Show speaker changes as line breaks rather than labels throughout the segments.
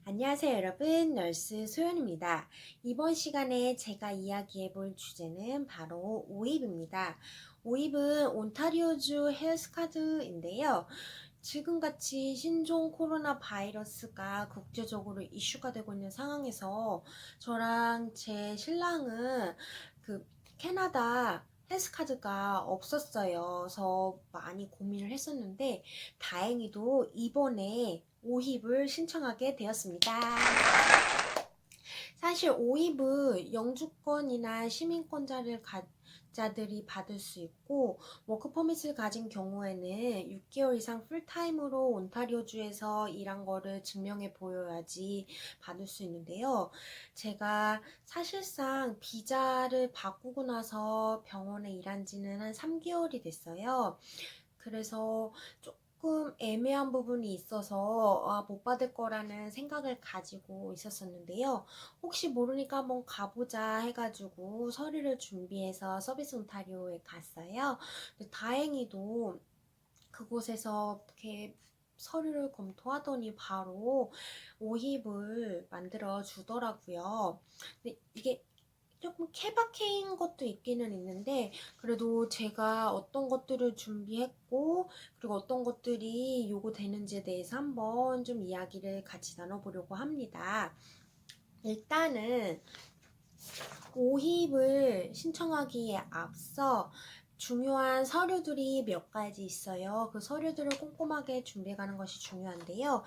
안녕하세요, 여러분. 널스 소연입니다. 이번 시간에 제가 이야기해 볼 주제는 바로 오입입니다. 오입은 온타리오주 헬스카드인데요. 지금같이 신종 코로나 바이러스가 국제적으로 이슈가 되고 있는 상황에서 저랑 제 신랑은 그 캐나다 헬스카드가 없었어요. 그래서 많이 고민을 했었는데 다행히도 이번에 오입을 신청하게 되었습니다. 사실 오입은 영주권이나 시민권자들이 받을 수 있고 워크퍼밋을 가진 경우에는 6개월 이상 풀타임으로 온타리오주에서 일한 거를 증명해 보여야지 받을 수 있는데요. 제가 사실상 비자를 바꾸고 나서 병원에 일한 지는 한 3개월이 됐어요. 그래서 조금 애매한 부분이 있어서 못 받을 거라는 생각을 가지고 있었었는데요. 혹시 모르니까 한번 가보자 해가지고 서류를 준비해서 서비스 온타리오에 갔어요. 근데 다행히도 그곳에서 이렇게 서류를 검토하더니 바로 오입을 만들어 주더라고요. 근데 이게 조금 케바케인 것도 있기는 있는데 그래도 제가 어떤 것들을 준비했고 그리고 어떤 것들이 요구되는지에 대해서 한번 좀 이야기를 같이 나눠보려고 합니다. 일단은 오입을 신청하기에 앞서 중요한 서류들이 몇 가지 있어요. 그 서류들을 꼼꼼하게 준비해가는 것이 중요한데요.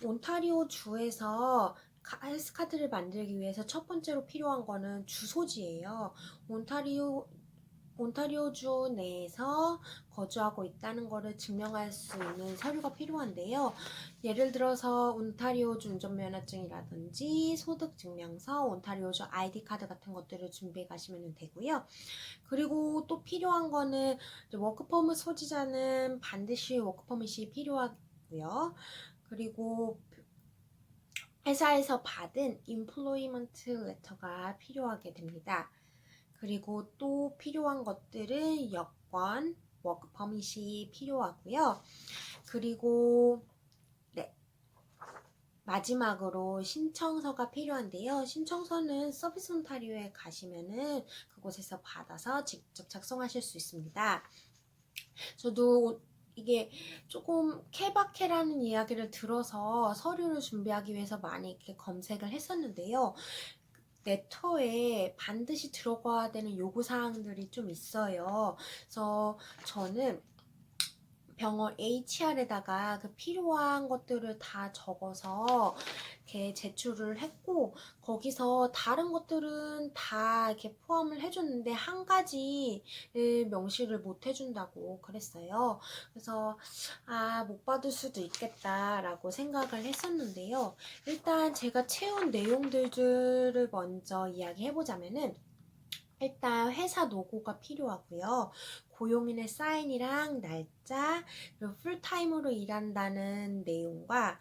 온타리오 주에서 헬스카드를 만들기 위해서 첫 번째로 필요한 거는 주소지예요. 온타리오주 내에서 거주하고 있다는 것을 증명할 수 있는 서류가 필요한데요. 예를 들어서 온타리오주 운전면허증이라든지 소득증명서, 온타리오주 아이디카드 같은 것들을 준비해 가시면 되고요. 그리고 또 필요한 거는 워크퍼밋 소지자는 반드시 워크퍼밋이 필요하고요. 그리고 회사에서 받은 임플로이먼트 레터가 필요하게 됩니다. 그리고 또 필요한 것들은 여권, 워크퍼밋이 필요하고요. 그리고 네, 마지막으로 신청서가 필요한데요. 신청서는 서비스 온타리오에 가시면은 그곳에서 받아서 직접 작성하실 수 있습니다. 저도 이게 조금 케바케라는 이야기를 들어서 서류를 준비하기 위해서 많이 이렇게 검색을 했었는데요. 레터에 반드시 들어가야 되는 요구사항들이 좀 있어요. 그래서 저는 병원 HR에다가 그 필요한 것들을 다 적어서 이렇게 제출을 했고 거기서 다른 것들은 다 이렇게 포함을 해줬는데 한 가지를 명시를 못 해준다고 그랬어요. 그래서 못 받을 수도 있겠다라고 생각을 했었는데요. 일단 제가 채운 내용들을 먼저 이야기해보자면은 일단 회사 로고가 필요하고요. 고용인의 사인이랑 날짜, 그리고 풀타임으로 일한다는 내용과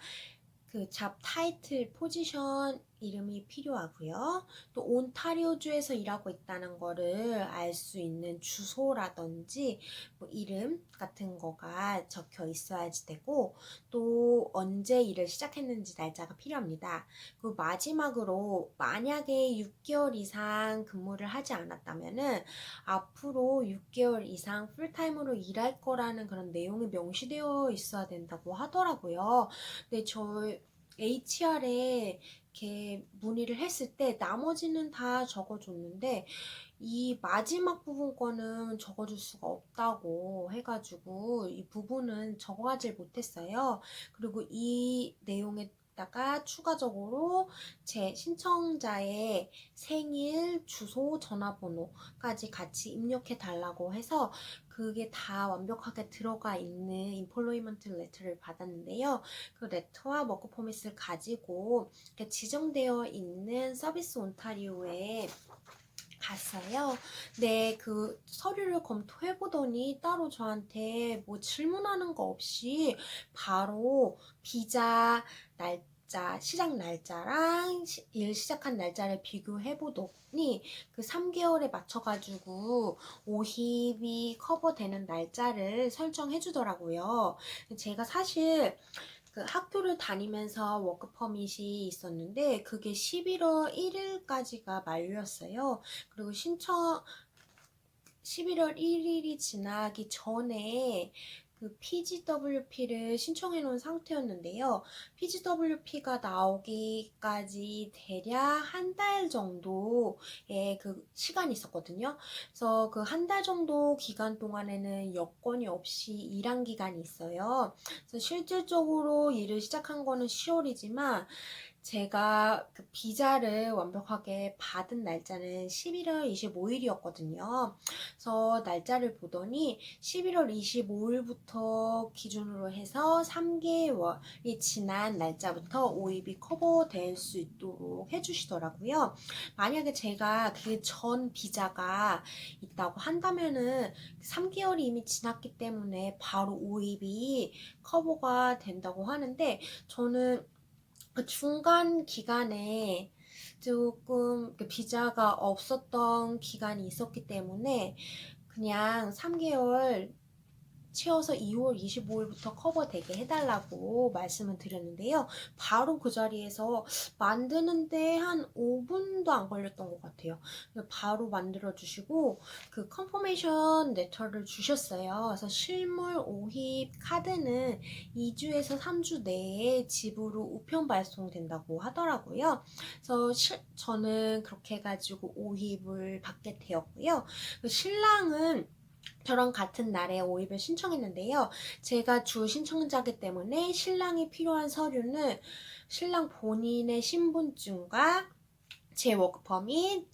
그 잡 타이틀 포지션 이름이 필요하고요. 또 온타리오주에서 일하고 있다는 거를 알 수 있는 주소라든지 뭐 이름 같은 거가 적혀 있어야지 되고 또 언제 일을 시작했는지 날짜가 필요합니다. 그리고 마지막으로 만약에 6개월 이상 근무를 하지 않았다면은 앞으로 6개월 이상 풀타임으로 일할 거라는 그런 내용이 명시되어 있어야 된다고 하더라고요. 근데 저 HR에 이렇게 문의를 했을 때 나머지는 다 적어줬는데 이 마지막 부분 거는 적어줄 수가 없다고 해가지고 이 부분은 적어가질 못했어요. 그리고 이 내용에다가 추가적으로 제 신청자의 생일, 주소, 전화번호까지 같이 입력해 달라고 해서 그게 다 완벽하게 들어가 있는 인플로이먼트 레터를 받았는데요. 그 레터와 워크 퍼밋을 가지고 지정되어 있는 서비스 온타리오에 갔어요. 네, 그 서류를 검토해 보더니 따로 저한테 뭐 질문하는 거 없이 바로 비자 날짜, 시작 날짜랑 일 시작한 날짜를 비교해 보더니 그 3개월에 맞춰가지고 오힙이 커버되는 날짜를 설정해 주더라고요. 제가 사실 그 학교를 다니면서 워크 퍼밋이 있었는데 그게 11월 1일까지가 만료였어요. 그리고 11월 1일이 지나기 전에 그 PGWP를 신청해 놓은 상태였는데요. PGWP가 나오기까지 대략 한 달 정도의 그 시간이 있었거든요. 그래서 그 한 달 정도 기간 동안에는 여건이 없이 일한 기간이 있어요. 그래서 실질적으로 일을 시작한 거는 10월이지만 제가 그 비자를 완벽하게 받은 날짜는 11월 25일이었거든요. 그래서 날짜를 보더니 11월 25일부터 기준으로 해서 3개월이 지난 날짜부터 오입이 커버될 수 있도록 해주시더라고요. 만약에 제가 그 전 비자가 있다고 한다면은 3개월이 이미 지났기 때문에 바로 오입이 커버가 된다고 하는데 저는 그 중간 기간에 조금 비자가 없었던 기간이 있었기 때문에 그냥 3개월 채워서 2월 25일부터 커버되게 해달라고 말씀을 드렸는데요. 바로 그 자리에서 만드는데 한 5분도 안 걸렸던 것 같아요. 바로 만들어 주시고 그 컨퍼메이션 레터를 주셨어요. 그래서 실물 오입 카드는 2주에서 3주 내에 집으로 우편 발송된다고 하더라고요. 그래서 저는 그렇게 해가지고 오입을 받게 되었고요. 신랑은 저랑 같은 날에 오입을 신청했는데요. 제가 주 신청자이기 때문에 신랑이 필요한 서류는 신랑 본인의 신분증과 제 워크퍼밋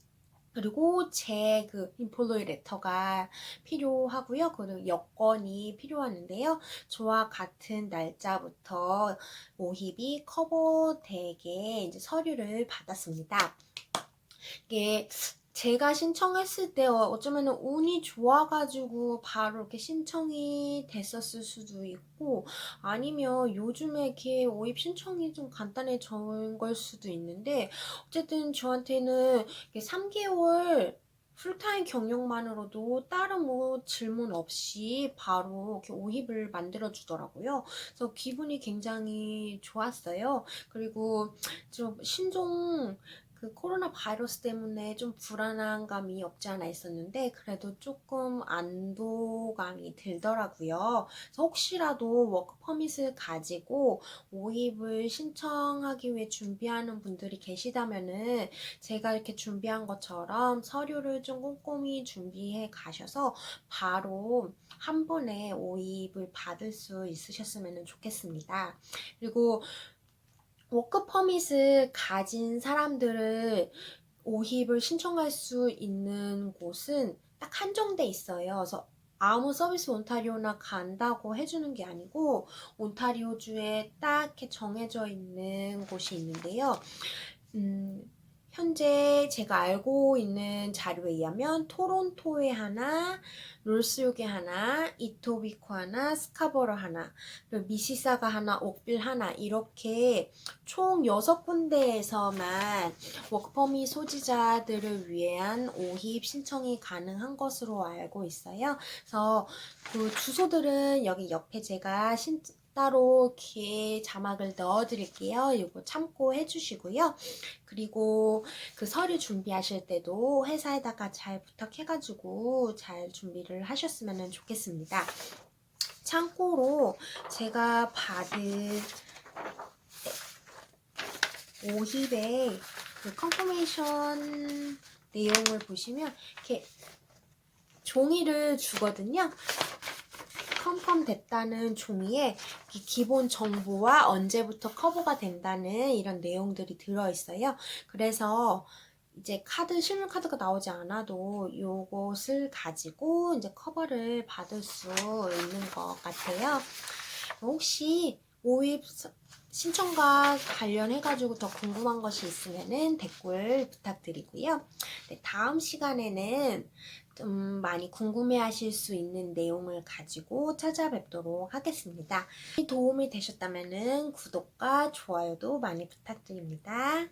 그리고 제 그 인플로이 레터가 필요하고요. 그리고 여권이 필요하는데요. 저와 같은 날짜부터 오입이 커버되게 이제 서류를 받았습니다. 이게 제가 신청했을 때 어쩌면은 운이 좋아가지고 바로 이렇게 신청이 됐었을 수도 있고 아니면 요즘에 이렇게 오입 신청이 좀 간단해진 걸 수도 있는데 어쨌든 저한테는 3개월 풀타임 경력만으로도 다른 뭐 질문 없이 바로 이렇게 오입을 만들어 주더라고요. 그래서 기분이 굉장히 좋았어요. 그리고 좀 신종 그 코로나 바이러스 때문에 좀 불안한 감이 없지 않아 있었는데 그래도 조금 안도감이 들더라고요. 그래서 혹시라도 워크 퍼밋을 가지고 오입을 신청하기 위해 준비하는 분들이 계시다면은 제가 이렇게 준비한 것처럼 서류를 좀 꼼꼼히 준비해 가셔서 바로 한 번에 오입을 받을 수 있으셨으면 좋겠습니다. 그리고 워크 퍼밋을 가진 사람들을 오입을 신청할 수 있는 곳은 딱 한정돼 있어요. 그래서 아무 서비스 온타리오나 간다고 해주는 게 아니고 온타리오주에 딱 이렇게 정해져 있는 곳이 있는데요. 현재 제가 알고 있는 자료에 의하면 토론토에 하나, 롤스욕에 하나, 이토비코 하나, 스카버러 하나, 그리고 미시사가 하나, 옥빌 하나 이렇게 총 6군데에서만 워크퍼밋 소지자들을 위한 오입 신청이 가능한 것으로 알고 있어요. 그래서 그 주소들은 여기 옆에 제가 따로 이렇게 자막을 넣어 드릴게요. 이거 참고해 주시고요. 그리고 그 서류 준비하실 때도 회사에다가 잘 부탁해가지고 잘 준비를 하셨으면 좋겠습니다. 참고로 제가 받은 오힙의 그 컨퍼메이션 내용을 보시면 이렇게 종이를 주거든요. 컨펌 됐다는 종이에 기본 정보와 언제부터 커버가 된다는 이런 내용들이 들어있어요. 그래서 이제 실물 카드가 나오지 않아도 요것을 가지고 이제 커버를 받을 수 있는 것 같아요. 혹시 오입 신청과 관련해가지고 더 궁금한 것이 있으면은 댓글 부탁드리고요. 네, 다음 시간에는 좀 많이 궁금해하실 수 있는 내용을 가지고 찾아뵙도록 하겠습니다. 도움이 되셨다면은 구독과 좋아요도 많이 부탁드립니다.